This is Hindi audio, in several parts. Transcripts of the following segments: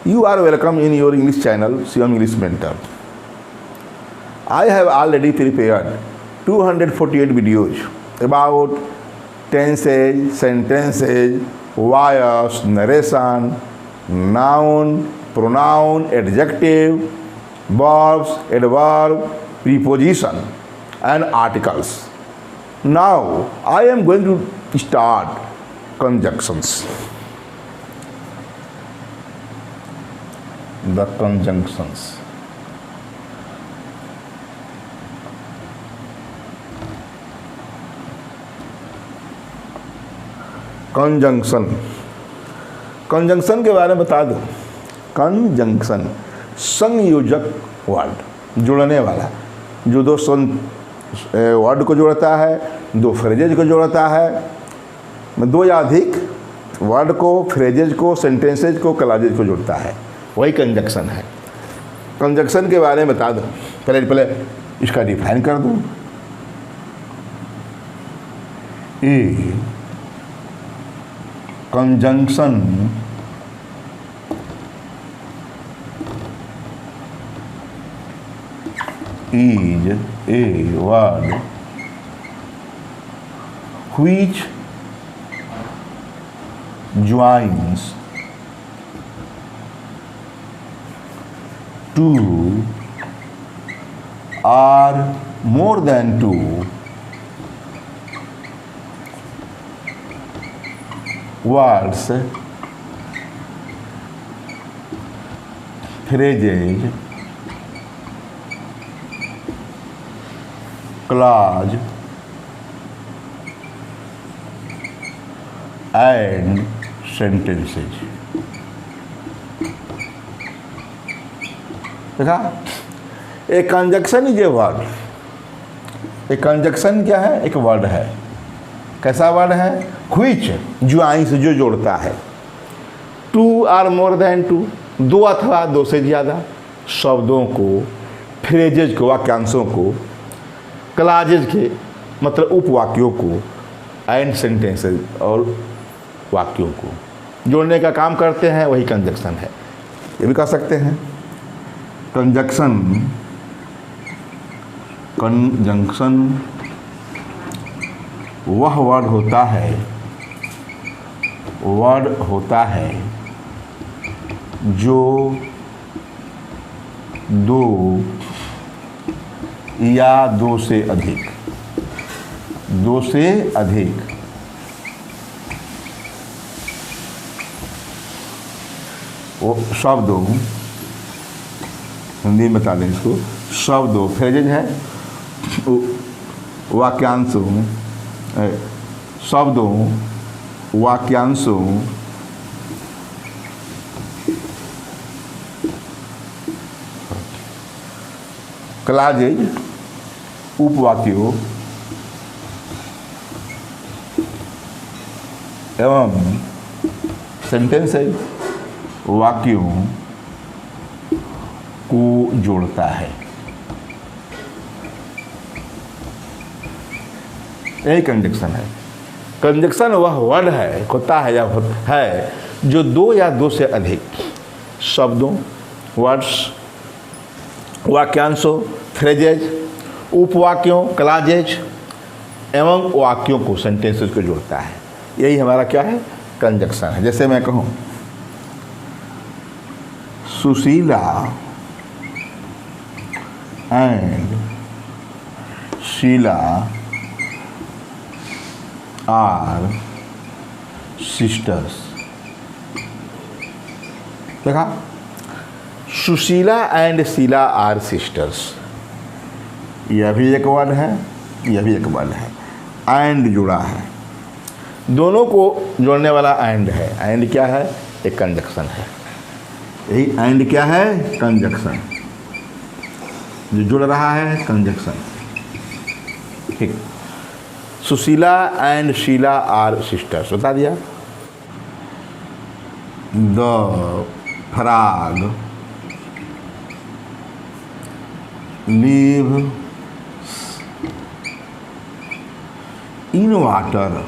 You are welcome in your English channel, Shivam English Mentor. I have already prepared 248 videos about tenses, sentences, voice, narration, noun, pronoun, adjective, verbs, adverb, preposition, and articles. Now I am going to start conjunctions. The conjunctions. Conjunction के बारे में बता दूं। कंजंक्शन संयोजक वर्ड, जुड़ने वाला, जो दो वर्ड को जोड़ता है, दो फ्रेजेज को जोड़ता है, दो या अधिक वर्ड को, फ्रेजेज को, सेंटेंसेज को, क्लॉजेज को जोड़ता है, वही कंजंक्शन है। कंजंक्शन के बारे में बता दूं। पहले इसका डिफाइन कर दूं। ए conjunction is a word which joins two or more than two words, phrases, clause, and sentences। देखा, एक कंजंक्शन इज ए वर्ड। एक कंजंक्शन क्या है? एक वर्ड है। कैसा वर्ड है? व्हिच, ज्वाइंस, जो जोड़ता है, two or more than two, दो अथवा दो से ज़्यादा शब्दों को, फ्रेजेज को, वाक्यांशों को, क्लॉजेज के मतलब उपवाक्यों को, एंड सेंटेंसेज और वाक्यों को जोड़ने का काम करते हैं, वही कंजंक्शन है। ये भी कह सकते हैं कंजंक्शन वह वर्ड होता है जो दो या दो से अधिक वो शब्दों, हिंदी में बता दें इसको, शब्दों, फ्रेजेज है, वाक्यांशों, शब्दों, वाक्यांशों, क्लॉजेज, उपवाक्यों एवं सेंटेंसेज, वाक्यों को जोड़ता है। यही कंजंक्शन है। कंजंक्शन वह वर्ड है, होता है या है जो दो या दो से अधिक शब्दों, वर्ड्स, वाक्यांशों, फ्रेजेज, उपवाक्यों, क्लॉजेज एवं वाक्यों को, सेंटेंसेस को जोड़ता है। यही हमारा क्या है? कंजंक्शन है। जैसे मैं कहूँ Sushila and Sheela are sisters. देखा, Sushila and Sheela are sisters, यह भी एक वर्ड है, यह भी एक वर्ड है। एंड जुड़ा है, दोनों को जोड़ने वाला एंड है। एंड क्या है? एक कंजंक्शन है। यही एंड क्या है? कंजंक्शन, जो जुड़ रहा है, कंजंक्शन। ठीक, Sushila and Sheela are sisters बता दिया। The frog live in water,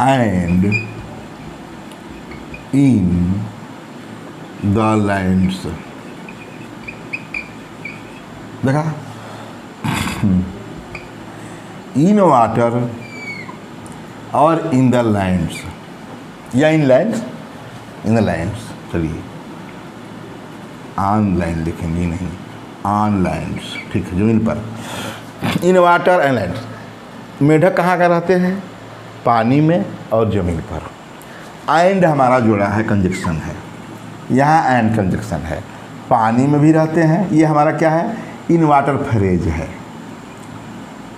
and in the lands. देखा, इन वाटर और इन द लैंड्स, या in lands, in the lands, चलिए ऑन लैंड लिखेंगे, नहीं ऑन लैंड्स, ठीक है, जमीन पर। इन वाटर एंड लैंड्स, मेढक कहाँ का रहते हैं? पानी में और ज़मीन पर। एंड हमारा जोड़ा है, कंजक्शन है, यहाँ एंड कंजक्शन है। पानी में भी रहते हैं, ये हमारा क्या है? इन वाटर फ्रेज है,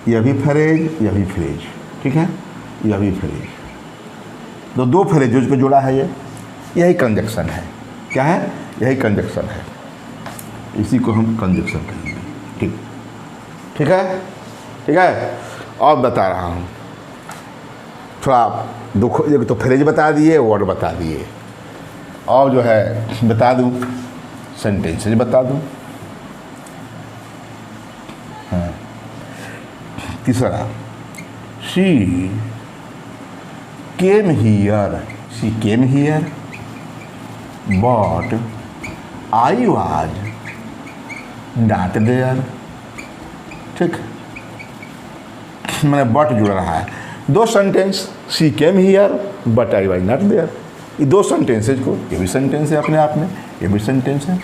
यह भी फ्रेज, यह भी फ्रेज, ठीक है, यह भी फ्रेज। तो दो फ्रेजों को जोड़ा है ये, यही कंजक्शन है। क्या है? यही कंजक्शन है, इसी को हम कंजक्शन कहेंगे। ठीक, ठीक है, ठीक है। और बता रहा हूँ थोड़ा, दुख, एक तो फ्रेज बता दिए, वर्ड बता दिए, और जो है बता दूँ, सेंटेंसेज बता दूँ। हाँ, तीसरा, she came here, she came here but I was not there. ठीक, मैंने बट जुड़ रहा है, दो sentence, she came here but I was not there, ये दो सेंटेंसेज को, ये भी सेंटेंस है अपने आप में, ये भी सेंटेंस है,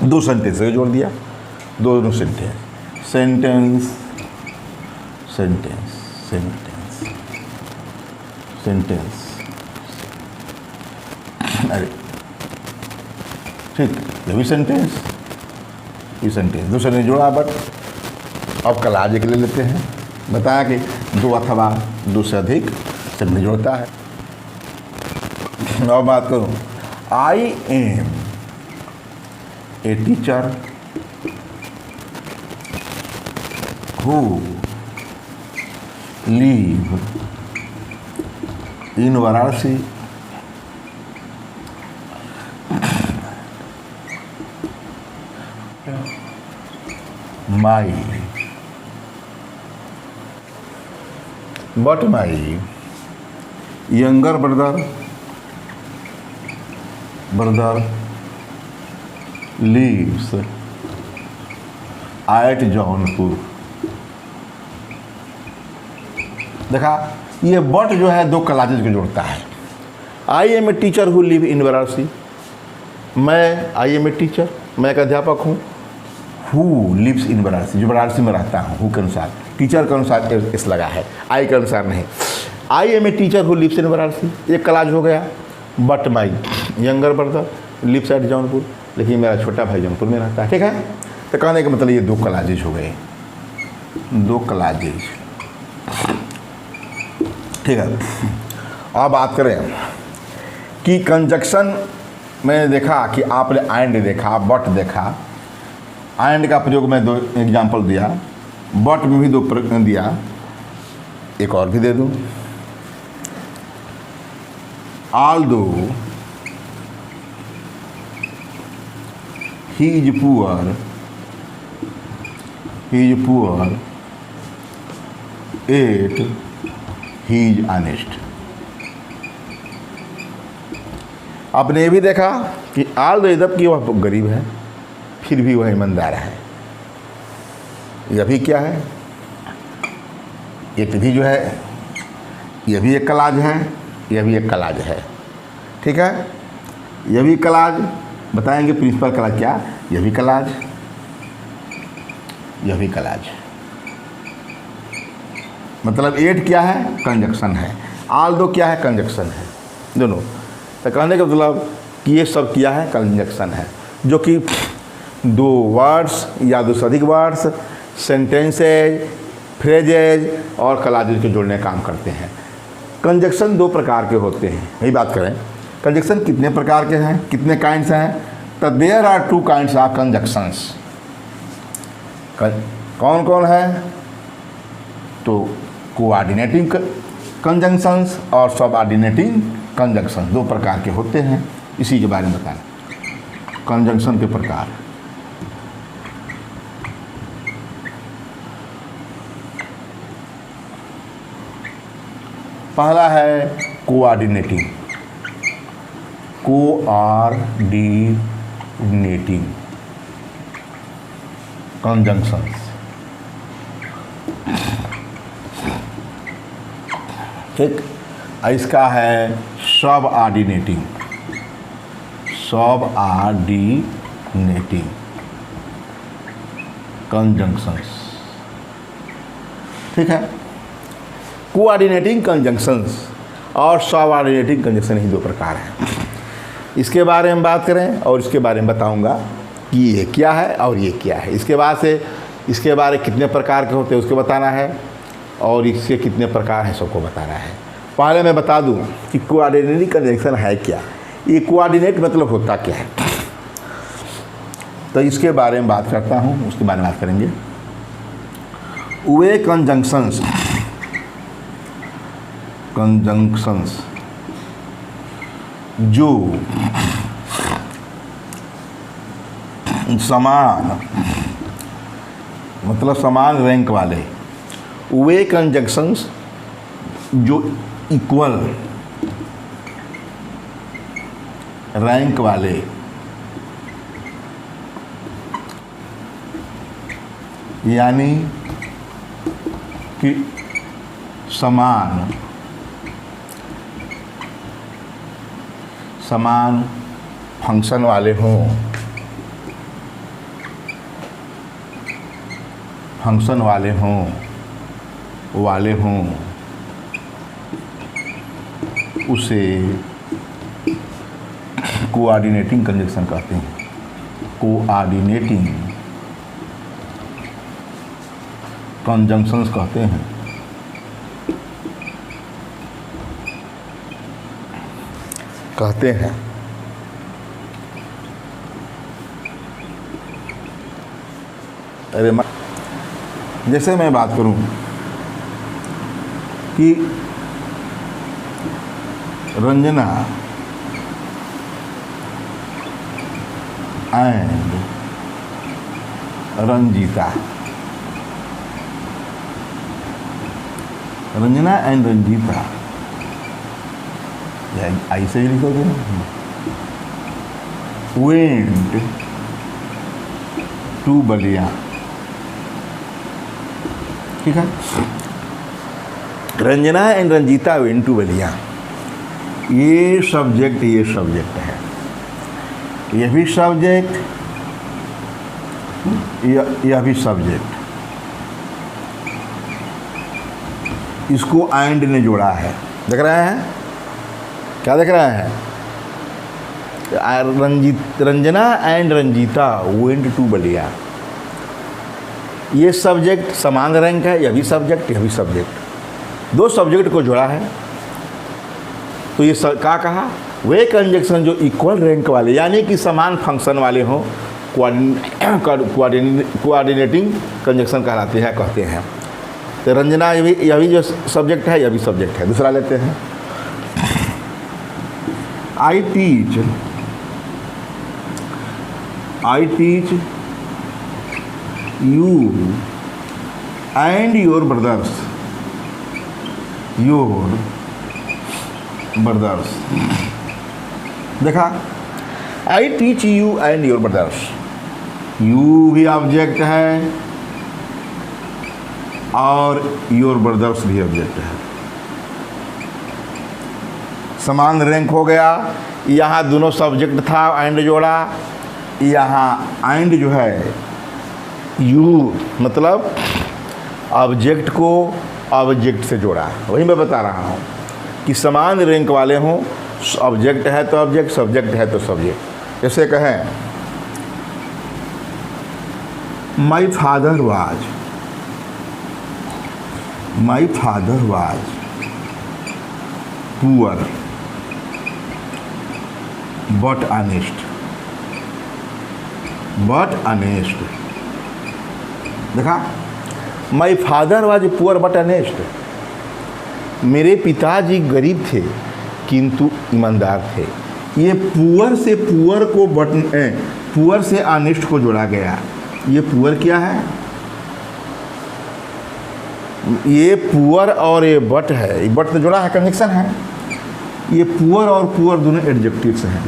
दो सेंटेंस को जोड़ दिया, दोनों sentence, sentence sentence sentence sentence, अरे ठीक, ये भी सेंटेंस, ये सेंटेंस, दूसरे ने जोड़ा बट। अब कलाज के ले लेते हैं, बताया कि दो अथवा दो से अधिक सेंटेंस जोड़ता है। और बात करूँ, I am a teacher who live in Varanasi. My, but my younger brother lives at Jaunpur. देखा, ये बट जो है दो क्लासेज को जोड़ता है। I am a teacher who live in Varanasi, मैं, आई एम ए टीचर, मैं एक अध्यापक हूँ। हु लिव्स इन वाराणसी, जो वाराणसी में रहता हूँ, हु के अनुसार, टीचर के अनुसार इस लगा है, आई के अनुसार नहीं। I am a teacher who lives in Varanasi, एक क्लास हो गया। But my younger brother lives at Jaunpur, लेकिन मेरा छोटा भाई जौनपुर में रहता है। ठीक है, तो कहने का मतलब ये दो क्लासेज हो गए, दो क्लासेज। ठीक है, अब बात करें कि कंजक्शन में देखा कि आपने एंड देखा, बट देखा, एंड का प्रयोग मैं दो एग्जाम्पल दिया, बट में भी दो प्रयोग दिया, एक और भी दे दूं। Although he is poor yet he is honest. आपने ये भी देखा कि ऑल्दो यद्यप कि वह गरीब है, फिर भी वह ईमानदार है। यह भी क्या है? ये भी जो है, यह भी एक कलाज है, यह भी एक कलाज है। ठीक है, यह भी कलाज, बताएंगे प्रिंसिपल कलाज क्या, यह भी कलाज, यह भी कलाज। मतलब एट क्या है? कंजक्शन है। ऑल्दो क्या है? कंजक्शन है, दोनों। तो कहने का मतलब कि ये सब किया है, कंजक्शन है, जो कि दो वर्ड्स या दो से अधिक वर्ड्स, सेंटेंसेज, फ्रेजेज और क्लाजेज को जोड़ने का काम करते हैं। कंजक्शन दो प्रकार के होते हैं, यही बात करें, कंजक्शन कितने प्रकार के हैं, कितने काइंड्स हैं? तो there are two kinds of conjunctions. कौन कौन है? तो कोऑर्डिनेटिंग कंजंक्शंस और सबऑर्डिनेटिंग कंजंक्शन, दो प्रकार के होते हैं। इसी के बारे में बताएं, कंजंक्शन के प्रकार। पहला है कोऑर्डिनेटिंग, कंजंक्शंस। ठीक, इसका है सब ऑर्डिनेटिंग कंजंक्शंस। ठीक है, कोऑर्डिनेटिंग कंजंक्शंस और सब ऑर्डिनेटिंग कंजंक्शन ही दो प्रकार हैं। इसके बारे में बात करें और इसके बारे में बताऊंगा कि ये क्या है और ये क्या है। इसके बाद से इसके बारे कितने प्रकार के होते हैं उसको बताना है और इसके कितने प्रकार हैं सबको बताना है। पहले मैं बता दूं कि कोऑर्डिनेटिंग कंजंक्शन है क्या, ये कोऑर्डिनेट मतलब होता क्या है, तो इसके बारे में बात करता हूं, उसके बारे में बात करेंगे। वे कंजंक्शंस जो समान मतलब समान रैंक वाले, वे कंजंक्शंस जो इक्वल रैंक वाले यानी कि समान फंक्शन वाले हों, उसे कोऑर्डिनेटिंग कंजंक्शन कहते हैं। कोऑर्डिनेटिंग कंजंक्शंस कहते हैं। अरे जैसे मैं बात करूं कि रंजना एंड रंजीता, ऐसे ही लिखोगे ना, वेंट टू बलिया। ठीक है, Ranjana and Ranjita went to Ballia, ये सब्जेक्ट है, यह भी सब्जेक्ट, यह भी सब्जेक्ट। इसको एंड ने जोड़ा है, देख रहे हैं क्या देख रहे हैं? Ranjana and Ranjita went to Ballia, ये सब्जेक्ट समान रैंक है, यह भी सब्जेक्ट, दो सब्जेक्ट को जोड़ा है। तो ये क्या कहा? वे कंजंक्शन जो इक्वल रैंक वाले यानी कि समान फंक्शन वाले हों, कोऑर्डिनेटिंग कंजंक्शन कहते हैं। तो रंजना यह भी जो सब्जेक्ट है, यह भी सब्जेक्ट है। दूसरा लेते हैं, I teach you and your brothers, देखा, I teach you and your brothers, you भी ऑब्जेक्ट है और योर ब्रदर्स भी ऑब्जेक्ट है। समान रैंक हो गया, यहाँ दोनों सब्जेक्ट था, एंड जोड़ा, यहाँ एंड जो है यू मतलब ऑब्जेक्ट को ऑब्जेक्ट से जोड़ा। वही मैं बता रहा हूँ कि समान रैंक वाले हों, ऑब्जेक्ट है तो ऑब्जेक्ट, सब्जेक्ट है तो सब्जेक्ट। जैसे कहें my father was poor but honest, देखा, my father was poor but honest, मेरे पिताजी गरीब थे किंतु ईमानदार थे। ये पुअर से पुअर से ऑनेस्ट को जोड़ा गया। ये पुअर क्या है? ये पुअर और ये बट है, ये बट तो जुड़ा है, कंजक्शन है। ये पुअर और पुअर दोनों एडजेक्टिव्स हैं,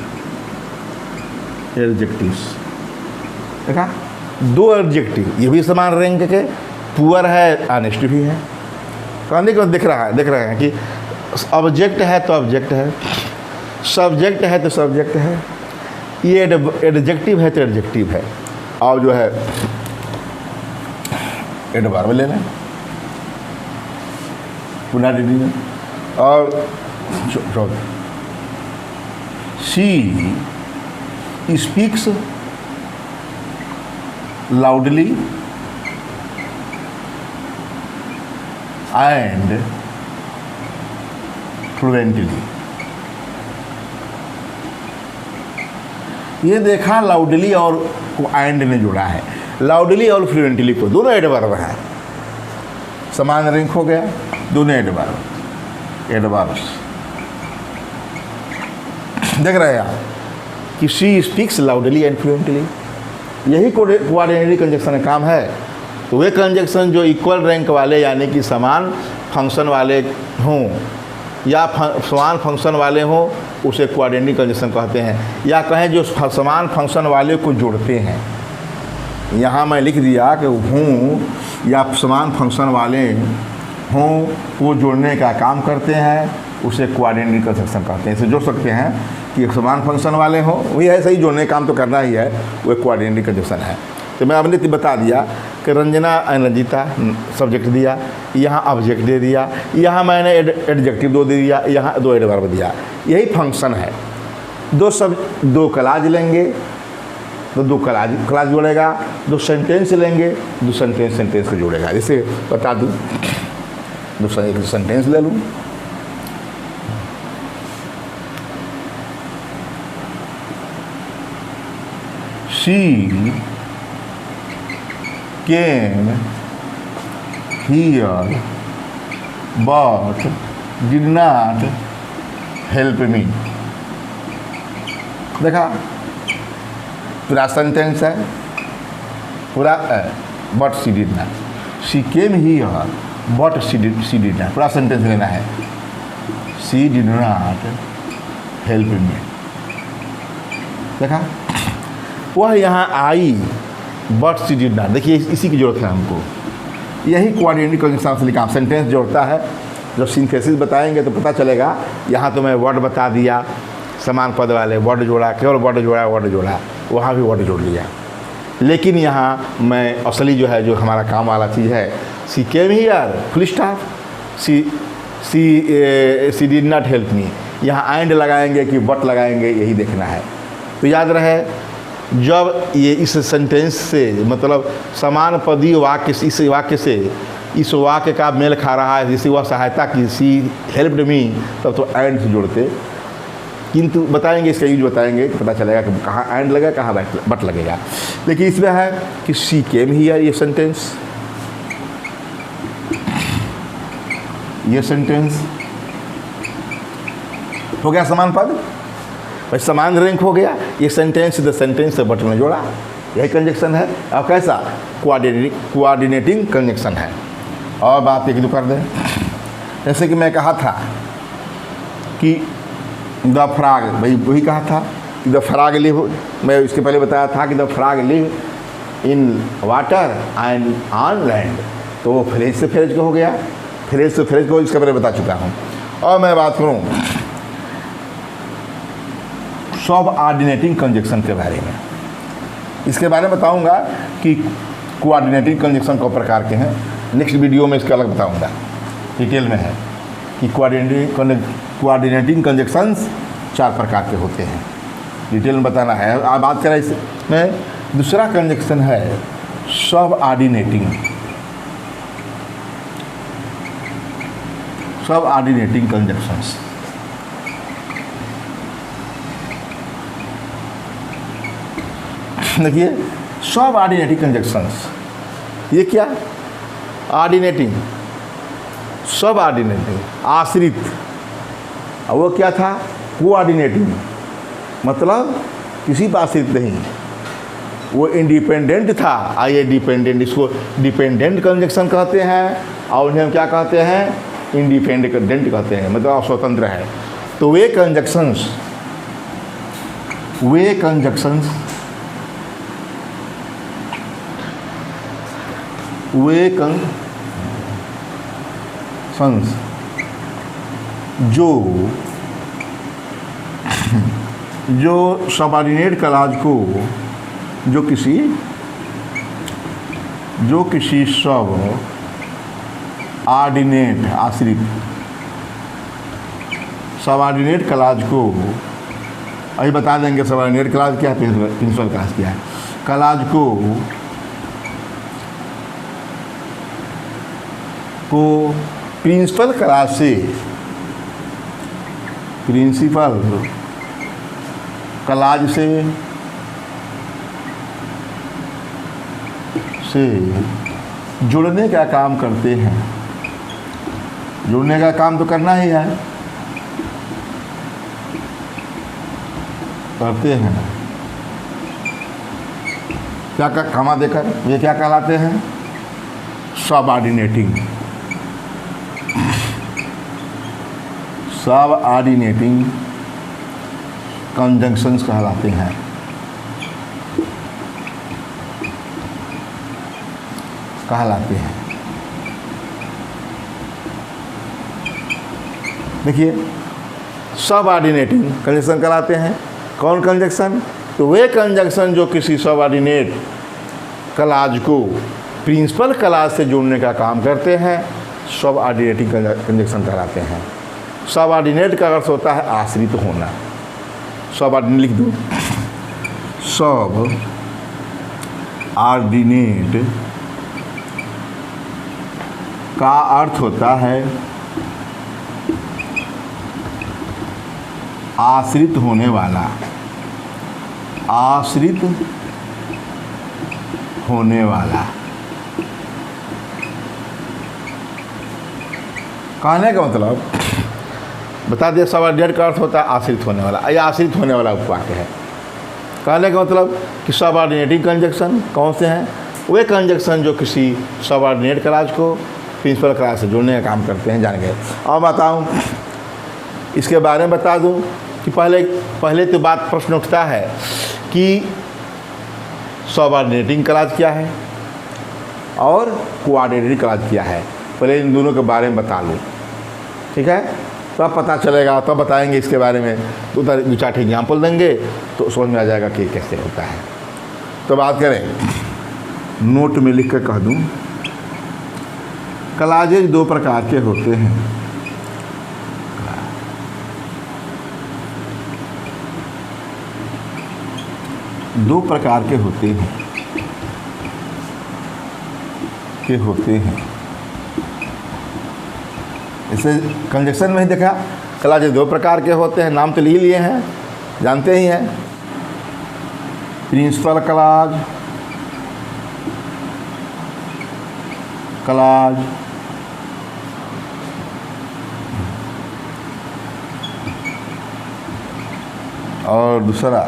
एडजेक्टिव्स। देखा, दो एडजेक्टिव, ये भी समान रैंक के, पुअर है, ऑनेस्ट भी है। कहने को दिख रहा है, देख रहे हैं कि ऑब्जेक्ट है तो ऑब्जेक्ट है, सब्जेक्ट है तो सब्जेक्ट है, ये एडजेक्टिव है तो एडजेक्टिव है। और जो है एडवर्ब ले लें पुनः दीदी में। और she speaks loudly and fluently. ये देखा लाउडली और को एंड ने जोड़ा है, लाउडली और फ्लुएंटली को, दोनों एडवर्ब है, समान रैंक हो गया, दोनों एडवर्ब, एडवर्ब्स। देख रहे हैं आप कि she speaks loudly and fluently, यही कोऑर्डिनेटरी कंजक्शन का काम है। तो वे कंजक्शन जो इक्वल रैंक वाले यानी कि समान फंक्शन वाले हों या समान फंक्शन वाले हों, उसे कोऑर्डिनेटरी कंजक्शन कहते हैं। या कहें जो समान फंक्शन वाले को जोड़ते हैं, यहाँ मैं लिख दिया कि हूँ या समान फंक्शन वाले हों वो जोड़ने का काम करते हैं, उसे कोऑर्डिनेटरी कंजक्शन कहते हैं। इसे जोड़ सकते हैं कि समान फंक्शन वाले हों, वही है, सही जोड़ने का काम तो करना ही है, वो कोऑर्डिनेटरी कंजक्शन है। तो मैं आपने बता दिया कि रंजना रंजिता सब्जेक्ट दिया, यहाँ ऑब्जेक्ट दे दिया, यहाँ मैंने एडजेक्टिव दे दिया, यहाँ दो एडवर्ब दिया। यही फंक्शन है। दो क्लाज लेंगे तो दो क्लाज जोड़ेगा, दो सेंटेंस लेंगे, दो सेंटेंस को जोड़ेगा। जैसे बता दूँ, एक सेंटेंस ले लूँ, she came here but did not help me। देखा, पूरा सेंटेंस है, पूरा but she did not, she came here but she did not, पूरा सेंटेंस लेना है, she did not help me. देखा, वह यहाँ आई बट शी डिड नॉट, देखिए इसी की जरूरत है हमको। यही कोऑर्डिनेटरी कंजक्शन से लिखा, सेंटेंस जोड़ता है। जब सिंथेसिस बताएंगे तो पता चलेगा। यहाँ तो मैं वर्ड बता दिया, समान पद वाले वर्ड जोड़ा, केवल वर्ड जोड़ा, वहाँ भी वर्ड जोड़ लिया। लेकिन यहाँ मैं असली जो है, जो हमारा काम वाला चीज़ है, she came here full stop, she did not help me, यहाँ एंड लगाएंगे कि बट लगाएंगे, यही देखना है। तो याद रहे, जब ये इस सेंटेंस से मतलब समान पदी वाक्य, इस वाक्य से इस वाक्य का मेल खा रहा है, जिससे वह सहायता की, सी हेल्प्ड मी, तब तो एंड से जोड़ते। किंतु बताएंगे, इसका यूज बताएंगे तो पता चलेगा कि कहाँ एंड लगेगा, कहाँ बट लगेगा। लेकिन इसमें है कि शी केम हियर, ये सेंटेंस हो गया समान पद, भाई समान रैंक हो गया। ये सेंटेंस द सेंटेंस से बट में जोड़ा, यही कंजक्शन है। अब कैसा कोऑर्डिनेटिंग कंजक्शन है। और बात एक दो कर दें, जैसे कि मैं कहा था कि द फ्रॉग, भाई वही कहा था कि द फ्रॉग लिव, मैं इसके पहले बताया था कि the frog live in water and on land, तो वो फ्रेज से फ्रेज को हो गया, फ्रेज से फ्रेज को इसके पहले बता चुका हूँ। और मैं बात करूँ सब ऑर्डिनेटिंग कंजक्शन के बारे में, इसके बारे में बताऊंगा कि कोऑर्डिनेटिंग कंजक्शन कई प्रकार के हैं। नेक्स्ट वीडियो में इसका अलग बताऊंगा, डिटेल में है कि कोऑर्डिनेटिंग कंजक्शंस 4 प्रकार के होते हैं, डिटेल में बताना है। आप बात करें इसमें, दूसरा कंजक्शन है सब ऑर्डिनेटिंग कंजक्शंस। देखिए, सब ऑर्डिनेटिंग कंजक्शंस, ये क्या ऑर्डिनेटिंग, सब ऑर्डिनेटिंग आश्रित, और वो क्या था कोऑर्डिनेटिंग, मतलब किसी पर आश्रित नहीं, वो इंडिपेंडेंट था। आइए डिपेंडेंट, इसको डिपेंडेंट कंजक्शन कहते हैं और उन्हें हम क्या कहते हैं, इंडिपेंडेंट कहते हैं, मतलब स्वतंत्र है। तो वे कंजक्शंस जो सबऑर्डिनेट क्लॉज को जो किसी सब ऑर्डिनेट आश्रित सबऑर्डिनेट क्लॉज को, अभी बता देंगे सबऑर्डिनेट क्लॉज क्या है, प्रिंसिपल क्लॉज क्या है। क्लॉज को प्रिंसिपल क्लॉज से जुड़ने का काम करते हैं। जुड़ने का काम तो करना ही है, करते हैं। क्या कमा देकर ये क्या कहलाते हैं, सबऑर्डिनेटिंग कंजंक्शंस कहलाते हैं। देखिए सबऑर्डिनेटिंग कंजंक्शन कहलाते हैं। कौन कंजंक्शन, तो वे कंजंक्शन जो किसी सबऑर्डिनेट क्लॉज को प्रिंसिपल क्लॉज से जोड़ने का काम करते हैं, सबऑर्डिनेटिंग कंजंक्शन कहलाते हैं। सबऑर्डिनेट का अर्थ होता है आश्रित होना। सबऑर्डिनेट लिख दो, सबऑर्डिनेट का अर्थ होता है आश्रित होने वाला, आश्रित होने वाला। कहने का मतलब बता दिया, सबऑर्डिनेट का अर्थ होता है आश्रित होने वाला, या आश्रित होने वाला उपवाक्य है। कहने का मतलब कि सबऑर्डिनेटिंग कंजंक्शन कौन से हैं, वे कंजंक्शन जो किसी सबऑर्डिनेट क्लॉज को प्रिंसिपल क्लॉज से जोड़ने का काम करते हैं। जान गए। और बताऊं, इसके बारे में बता दूं कि पहले तो बात प्रश्न उठता है कि सबऑर्डिनेटिंग क्लॉज क्या है और कोऑर्डिनेटिंग क्लॉज क्या है। पहले इन दोनों के बारे में बता लूँ, ठीक है, तब पता चलेगा, तब बताएंगे इसके बारे में। तो उधर 2-4 एग्जाम्पल देंगे तो समझ में आ जाएगा कि कैसे होता है। तो बात करें, नोट में लिख कर कह दूँ, क्लॉजेज 2 प्रकार के होते हैं। दो प्रकार के होते हैं। इसे कंजंक्शन में ही देखा, क्लॉज 2 प्रकार के होते हैं, नाम तो ले लिए हैं, जानते ही हैं। प्रिंसिपल क्लॉज और दूसरा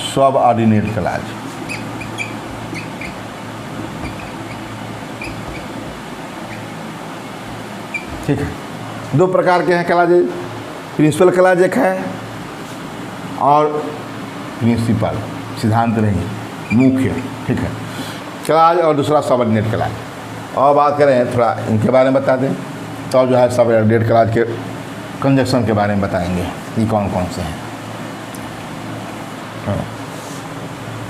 सबऑर्डिनेट क्लॉज। ठीक है, 2 प्रकार के हैं क्लॉज। प्रिंसिपल क्लॉज एक है और प्रिंसिपल सिद्धांत नहीं, मुख्य, ठीक है, क्लॉज, और दूसरा सबऑर्डिनेट क्लॉज। और बात करें थोड़ा इनके बारे में बता दें, तो जो है सबऑर्डिनेट क्लॉज के कंजंक्शन के बारे में बताएंगे, ये कौन कौन से हैं।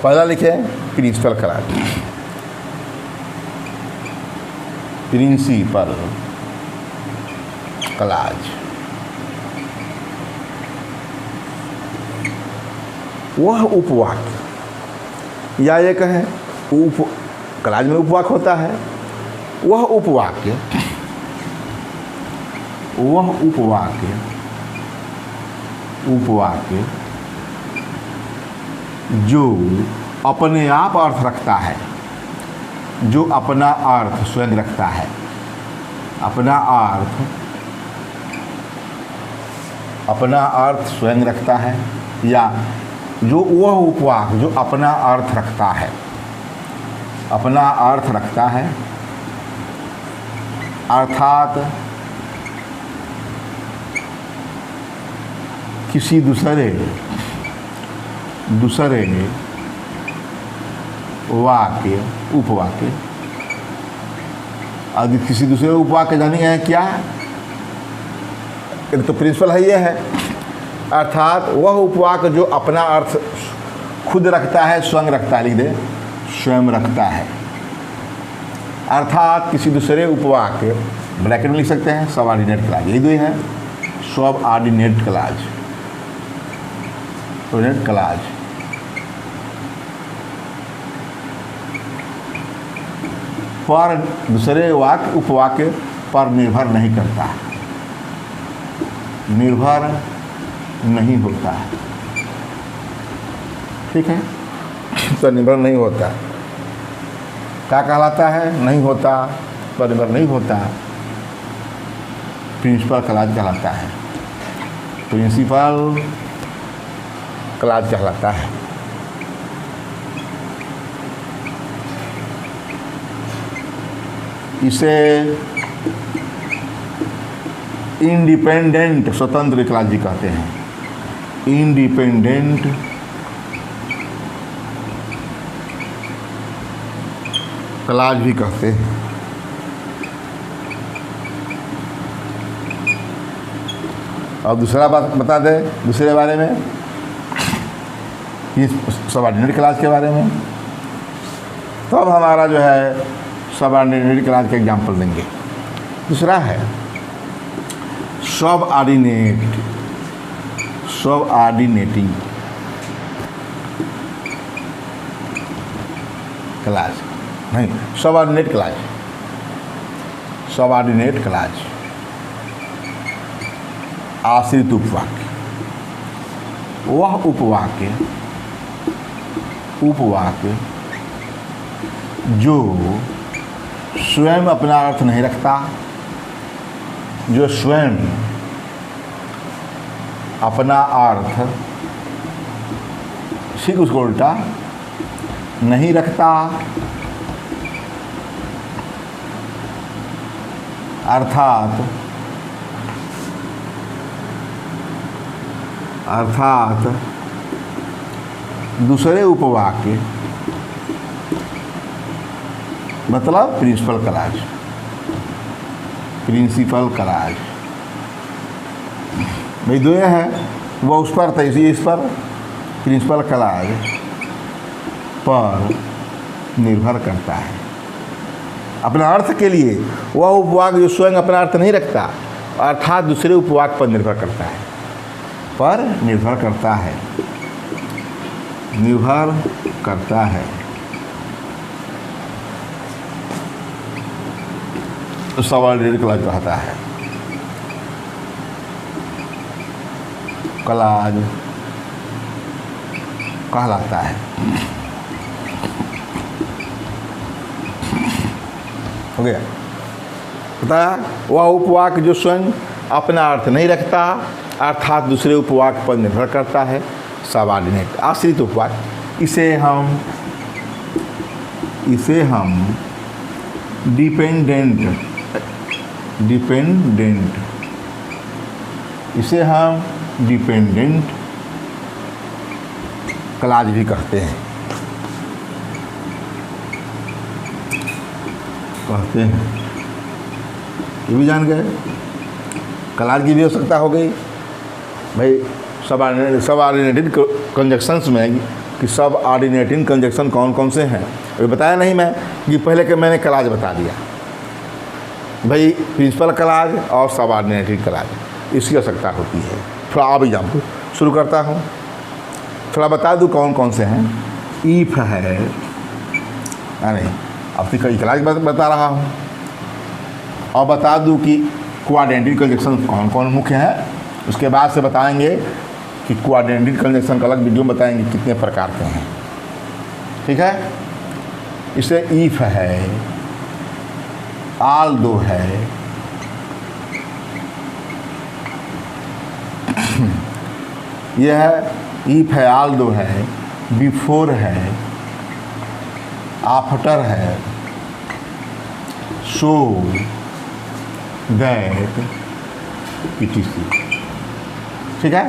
पहला लिखे प्रिंसिपल क्लॉज। प्रिंसिपल क्लॉज वह उपवाक्य, या ये कहें क्लॉज में उपवाक्य होता है, वह उपवाक्य जो अपने आप अर्थ रखता है, जो अपना अर्थ स्वयं रखता है, अपना अर्थ स्वयं रखता है, या जो वह उपवाक्य जो अपना अर्थ रखता है, अर्थात किसी दूसरे वाक्य उपवाक्य, आदि किसी दूसरे उपवाक्य जानी है क्या, एक तो प्रिंसिपल है ये है, अर्थात वह उपवाक्य जो अपना अर्थ खुद रखता है, स्वयं रखता है, लिख दे स्वयं रखता है, अर्थात किसी दूसरे उपवाक्य, ब्रैकेट में लिख सकते हैं सबऑर्डिनेट क्लॉज, यही दो ही है सबऑर्डिनेट क्लॉज, सबऑर्डिनेट क्लॉज पर दूसरे वाक्य उपवाक्य पर निर्भर नहीं करता, निर्भर नहीं होता, ठीक है, तो निर्भर नहीं होता, क्या कहलाता है, नहीं होता, पर निर्भर नहीं होता, प्रिंसिपल क्लॉज कहलाता है, प्रिंसिपल क्लॉज कहलाता है। इसे इंडिपेंडेंट स्वतंत्र क्लॉज भी कहते हैं, इंडिपेंडेंट क्लॉज भी कहते हैं। और दूसरा बात बता दे दूसरे बारे में, इस सबऑर्डिनेट क्लॉज के बारे में, तो अब हमारा जो है सबऑर्डिनेट क्लॉज का एग्जाम्पल देंगे। दूसरा है सबऑर्डिनेट, सबऑर्डिनेटिंग क्लॉज, नहीं सबऑर्डिनेट क्लॉज, सबऑर्डिनेट क्लॉज आश्रित उपवाक्य, वह उपवाक्य जो स्वयं अपना अर्थ नहीं रखता, जो स्वयं अपना अर्थ ठीक उसको उल्टा नहीं रखता, अर्थात दूसरे उपवाक्य मतलब प्रिंसिपल क्लॉज, प्रिंसिपल क्लॉज भाई दो है, वह उस पर था इसी इस पर प्रिंसिपल क्लॉज पर निर्भर करता है, अपना अर्थ के लिए वह उपवाक्य जो स्वयं अपना अर्थ नहीं रखता, अर्थात दूसरे उपवाक्य पर निर्भर करता है, पर निर्भर करता है, निर्भर करता है, तो सबऑर्डिनेट क्लॉज कहता है, क्लॉज कहलाता है। हो गया, बताया वह उपवाक्य जो स्वयं अपना अर्थ नहीं रखता, अर्थात दूसरे उपवाक्य पर निर्भर करता है, सबऑर्डिनेट आश्रित उपवाक्य, इसे हम डिपेंडेंट, इसे हम डिपेंडेंट क्लॉज भी कहते हैं, ये भी जान गए। क्लॉज की भी आवश्यकता हो गई भाई, सबऑर्डिनेटेड कंजक्शंस में कि सबऑर्डिनेटिंग कंजक्शन कौन कौन से हैं, अभी बताया नहीं मैं कि पहले के मैंने क्लॉज बता दिया भाई, प्रिंसिपल क्लॉज और सबऑर्डिनेटेड क्लॉज इसकी आवश्यकता होती है। थोड़ा अब एग्जाम्पल शुरू करता हूँ, थोड़ा बता दूँ कौन कौन से हैं। ईफ है, नहीं अब तो कई क्लॉज बता रहा हूँ, और बता दूँ कि क्वाड्रेटिक कंजक्शन कौन कौन मुख्य है, उसके बाद से बताएंगे कि क्वाड्रेटिक कंजक्शन का अलग वीडियो में बताएंगे कितने प्रकार के हैं, ठीक है। इसे ईफ है, आल्दो है, यह है ईफ है, आल्दो है, बिफोर है, आफ्टर है, सो, दैट पीटीसी। ठीक है,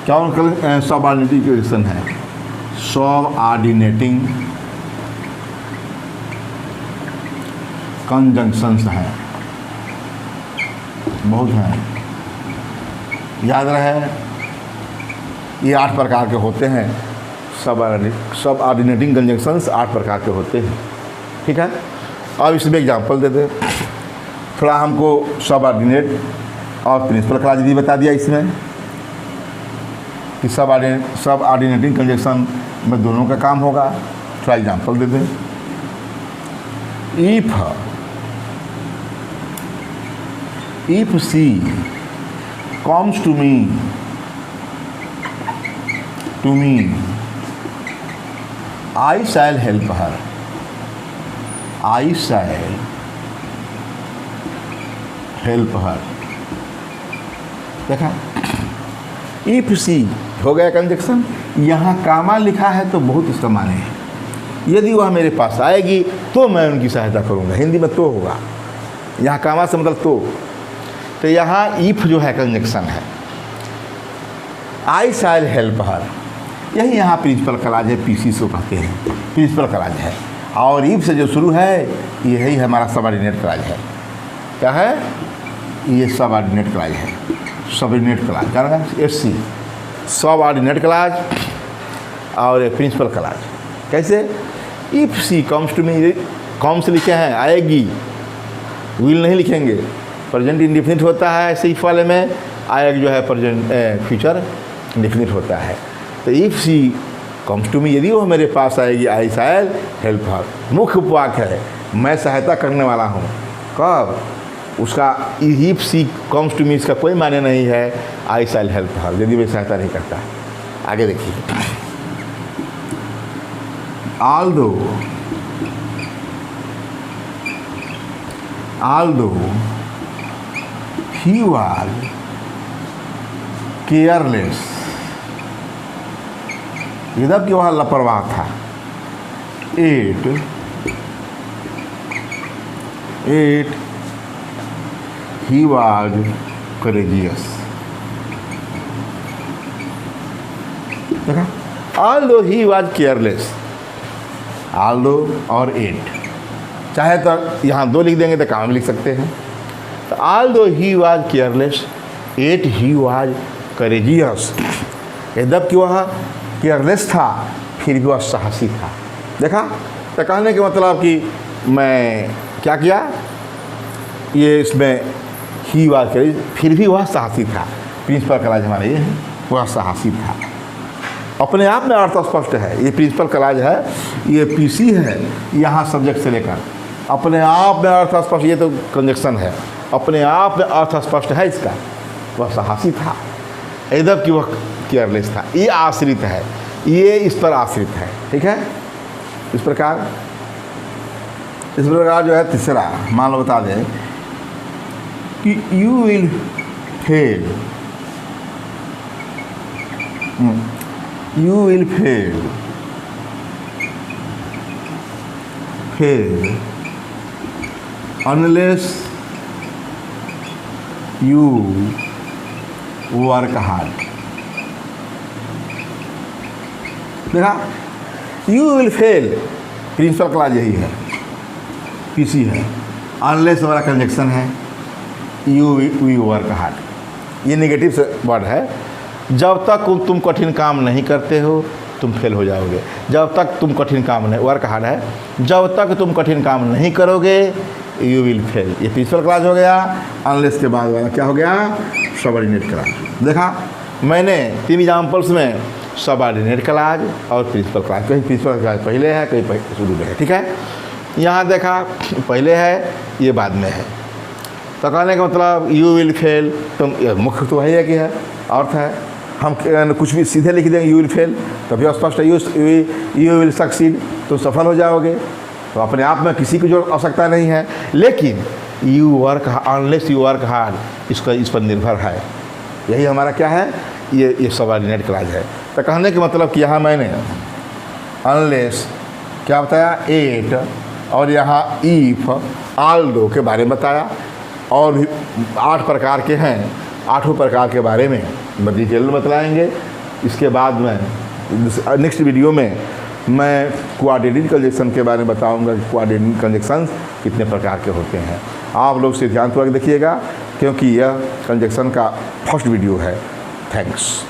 क्या उनका सबऑर्डिनेटिंग कंजंक्शन है, सबऑर्डिनेटिंग कंजंक्शंस हैं, बहुत हैं, याद रहे ये 8 प्रकार के होते हैं। सबऑर्डिनेटिंग कंजंक्शंस 8 प्रकार के होते हैं। ठीक है, अब इसमें एग्जांपल दे दे, थोड़ा हमको सबऑर्डिनेट और प्रिंसिपल क्लॉज भी बता दिया इसमें कि सबऑर्डिनेटिंग कंजंक्शन में दोनों का काम होगा। थोड़ा एग्जांपल दे दें। If she comes to me, I shall help her. I shall help her. देखा, इफ सी हो गया कंजक्शन। यहाँ कामा लिखा है तो बहुत इसका माने है, यदि वह मेरे पास आएगी तो मैं उनकी सहायता करूँगा। हिंदी में तो होगा, यहाँ कामा से मतलब तो यहाँ इफ जो है कंजक्शन है, आई शैल हेल्प हर, यही यहाँ प्रिंसिपल क्लॉज है, पीसी से कहते हैं प्रिंसिपल क्लॉज है। और इफ से जो शुरू है यही हमारा सबऑर्डिनेट क्लॉज है। क्या है ये? सबऑर्डिनेट क्लॉज है, सबऑर्डिनेट क्लॉज क्या है? एससी, सबऑर्डिनेट क्लॉज और प्रिंसिपल क्लॉज। कैसे? If she comes to me, comma से लिखे हैं आएगी, विल नहीं लिखेंगे, प्रेजेंट इंडिफिनिट होता है ऐसे इफ वाले में, आएगा जो है प्रेजेंट फ्यूचर इंडिफिनिट होता है। तो if she comes to me, यदि वो मेरे पास आएगी, आई शैल हेल्प हर, मुख्य उपवाक्य है, मैं सहायता करने वाला हूँ। कब? उसका if she comes to me इसका कोई मायने नहीं है, आई शैल हेल्प हर, यदि मैं सहायता नहीं करता। आगे देखिए, although he was careless, इधर की वहाँ लापरवाह था। Yet he was courageous। देखा, although he was careless, although और एट, चाहे तो यहाँ 2 लिख देंगे तो काम में लिख सकते हैं। तो although he was careless, yet he was courageous, यद्यप कि वह केयरलेस था फिर भी वह साहसी था। देखा, तो कहने के मतलब कि मैं क्या किया, ये इसमें ही वाज करेज, फिर भी वह साहसी था। प्रिंसिपल क्लॉज हमारा ये है, वह साहसी था। अपने आप में अर्थ स्पष्ट है, ये प्रिंसिपल क्लॉज है, ये पीसी है, यहाँ सब्जेक्ट से लेकर अपने आप में अर्थ स्पष्ट, ये तो कंजक्शन है, अपने आप में अर्थ स्पष्ट है इसका, वह साहसी था, यद्यप कि वह केयरलेस था। ये आश्रित है, ये इस पर आश्रित है। ठीक है, इस प्रकार जो है तीसरा, मान लो बता दें कि you will fail, you will fail unless you work hard। देखा, you will fail principal clause यही है, पीसी है, unless हमारा कंजक्शन है, you work hard, ये नेगेटिव से वर्ड है। जब तक तुम कठिन काम नहीं करते हो तुम फेल हो जाओगे। जब तक तुम कठिन काम नहीं, वर्क हार्ड है, जब तक तुम कठिन काम नहीं करोगे यू विल फेल, ये प्रिंसिपल क्लॉज हो गया। अनलेस के बाद वाला क्या हो गया? Subordinate clause. देखा, मैंने 3 एग्जाम्पल्स में सबऑर्डिनेट क्लॉज और प्रिंसिपल क्लॉज, कहीं प्रिंसिपल क्लॉज पहले है कहीं शुरू में है। ठीक है, यहाँ देखा पहले है, ये बाद में है, तो कहने का मतलब यू विल फेल, तुम मुख्य तो है कि है, अर्थ है। हम कुछ भी सीधे लिख देंगे यू विल फेल, तभी स्पष्ट है यू विल सक्सीड, तो सफल हो जाओगे। तो अपने आप में किसी की जो आवश्यकता नहीं है, लेकिन you work unless you work hard, इसका इस पर निर्भर है। यही हमारा क्या है, ये सबऑर्डिनेट क्लॉज है। तो कहने के मतलब कि यहाँ मैंने अनलेस क्या बताया, एट, और यहाँ इफ, ऑल्दो के बारे में बताया। और भी 8 प्रकार के हैं, 8 प्रकार के बारे में मैं डिटेल में बतलाएंगे। इसके बाद में नेक्स्ट वीडियो में मैं क्वाड्रेटिक कंजक्शन के बारे में बताऊंगा कि क्वाड्रेटिक कंजक्शंस कितने प्रकार के होते हैं। आप लोग से ध्यानपूर्वक देखिएगा क्योंकि यह कंजक्शन का फर्स्ट वीडियो है। थैंक्स।